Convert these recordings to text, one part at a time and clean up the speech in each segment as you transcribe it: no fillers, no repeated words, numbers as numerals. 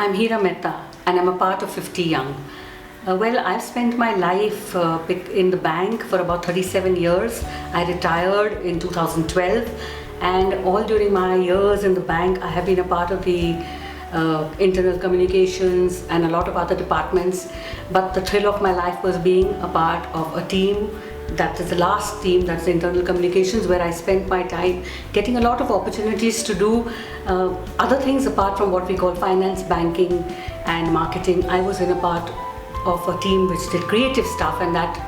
I'm Hira Mehta and I'm a part of 50 Young. I've spent my life in the bank for about 37 years. I retired in 2012, and all during my years in the bank, I have been a part of the internal communications and a lot of other departments. But the thrill of my life was being a part of a team. That is the last team, that's internal communications, where I spent my time getting a lot of opportunities to do other things apart from what we call finance, banking and marketing. I was in a part of a team which did creative stuff, and that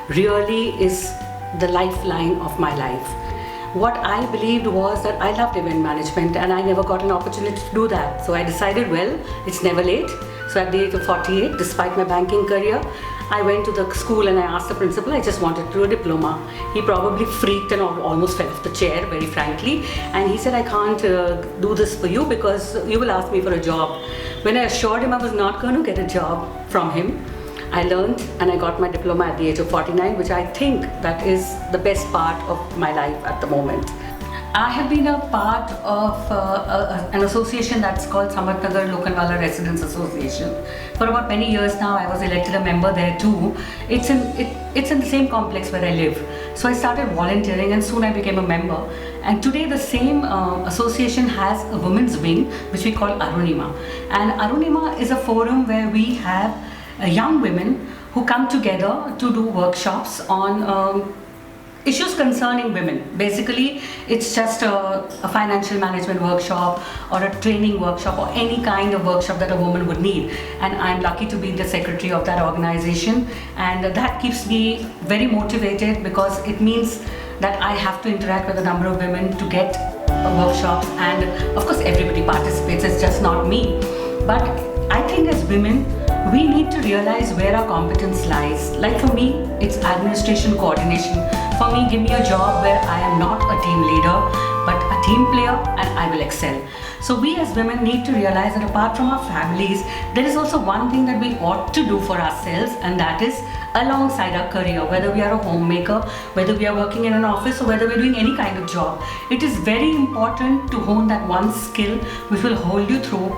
really is the lifeline of my life. What I believed was that I loved event management and I never got an opportunity to do that. So I decided, well, it's never late. So at the age of 48, despite my banking career, I went to the school and I asked the principal, I just wanted to do a diploma. He probably freaked and almost fell off the chair, very frankly. And he said, I can't do this for you because you will ask me for a job. When I assured him I was not going to get a job from him, I learned and I got my diploma at the age of 49, which I think that is the best part of my life at the moment. I have been a part of an association that's called Samarthnagar Lokanwala Residents Association. For about many years now, I was elected a member there too. It's in the same complex where I live. So I started volunteering and soon I became a member. And today the same association has a women's wing, which we call Arunima. And Arunima is a forum where we have young women who come together to do workshops on issues concerning women. Basically, it's just a financial management workshop or a training workshop or any kind of workshop that a woman would need. And I'm lucky to be the secretary of that organization. And that keeps me very motivated because it means that I have to interact with a number of women to get workshops. And of course, everybody participates, it's just not me. But I think as women, we need to realize where our competence lies. Like for me, it's administration coordination. For me, give me a job where I am not a team leader, but a team player, and I will excel. So we as women need to realize that apart from our families, there is also one thing that we ought to do for ourselves, and that is alongside our career, whether we are a homemaker, whether we are working in an office, or whether we're doing any kind of job. It is very important to hone that one skill which will hold you through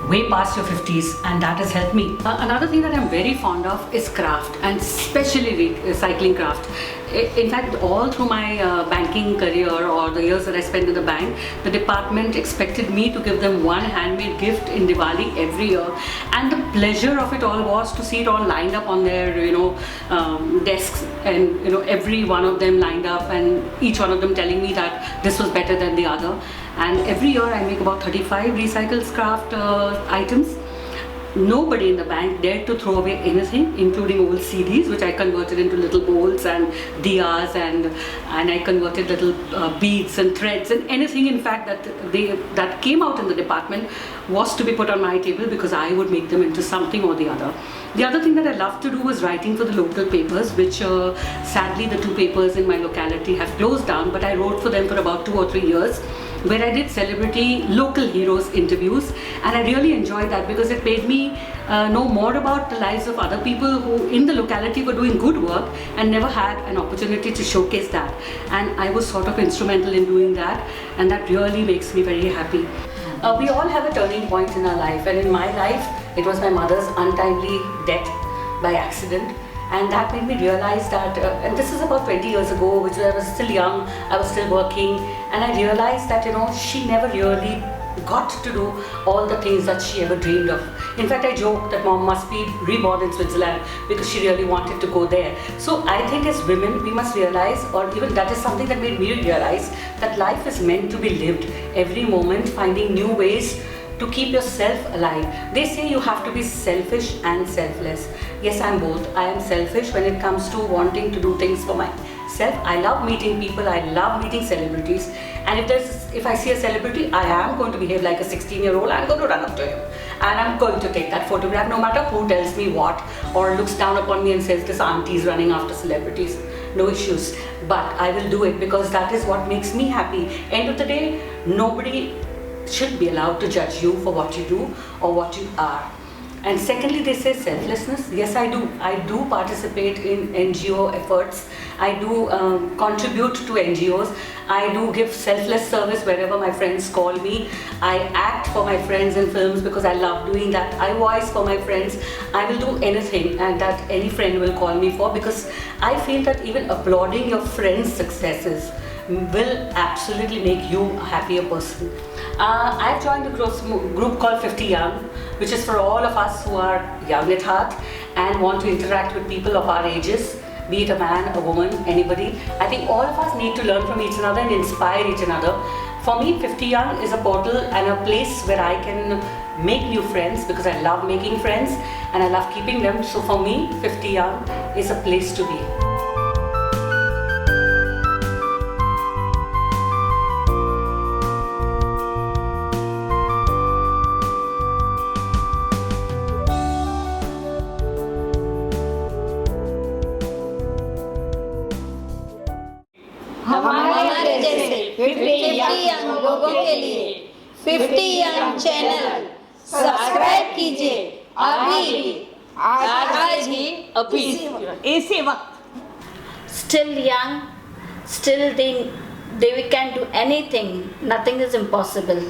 way past your 50s, and that has helped me. Another thing that I'm very fond of is craft, and especially recycling craft. In fact, all through my banking career or the years that I spent in the bank, the department expected me to give them one handmade gift in Diwali every year, and the pleasure of it all was to see it all lined up on their desks, and every one of them lined up, and each one of them telling me that this was better than the other. And every year I make about 35 recycled craft items. Nobody in the bank dared to throw away anything, including old CDs, which I converted into little bowls and diyas, and I converted little beads and threads, and anything in fact that came out in the department was to be put on my table because I would make them into something or the other. The other thing that I love to do was writing for the local papers, which sadly the two papers in my locality have closed down, but I wrote for them for about 2 or 3 years, where I did celebrity local heroes interviews, and I really enjoyed that because it made me know more about the lives of other people who in the locality were doing good work and never had an opportunity to showcase that. And I was sort of instrumental in doing that, and that really makes me very happy. We all have a turning point in our life, and in my life, it was my mother's untimely death by accident. And that made me realize that, and this is about 20 years ago, which I was still young, I was still working, and I realized that, she never really got to do all the things that she ever dreamed of. In fact, I joke that mom must be reborn in Switzerland because she really wanted to go there. So I think as women, we must realize, or even that is something that made me realize, that life is meant to be lived. Every moment, finding new ways to keep yourself alive. They say you have to be selfish and selfless. Yes, I'm both. I am selfish when it comes to wanting to do things for myself. I love meeting people, I love meeting celebrities, and if I see a celebrity, I am going to behave like a 16-year-old. I'm going to run up to him and I'm going to take that photograph, no matter who tells me what or looks down upon me and says this auntie is running after celebrities. No issues, but I will do it because that is what makes me happy. End of the day, nobody should be allowed to judge you for what you do or what you are. And secondly, they say selflessness. Yes, I do. I do participate in NGO efforts. I do contribute to NGOs. I do give selfless service wherever my friends call me. I act for my friends in films because I love doing that. I voice for my friends. I will do anything and that any friend will call me for, because I feel that even applauding your friends' successes will absolutely make you a happier person. I've joined a group called 50 Young, which is for all of us who are young at heart and want to interact with people of our ages, be it a man, a woman, anybody. I think all of us need to learn from each other and inspire each other. For me, 50 Young is a portal and a place where I can make new friends, because I love making friends and I love keeping them. So for me, 50 Young is a place to be. हमारे जैसे 50 young लोगों के लिए 50 young channel subscribe कीजिए अभी, आज ही, अभी, इसी वक्त. Still young, still they can do anything. Nothing is impossible.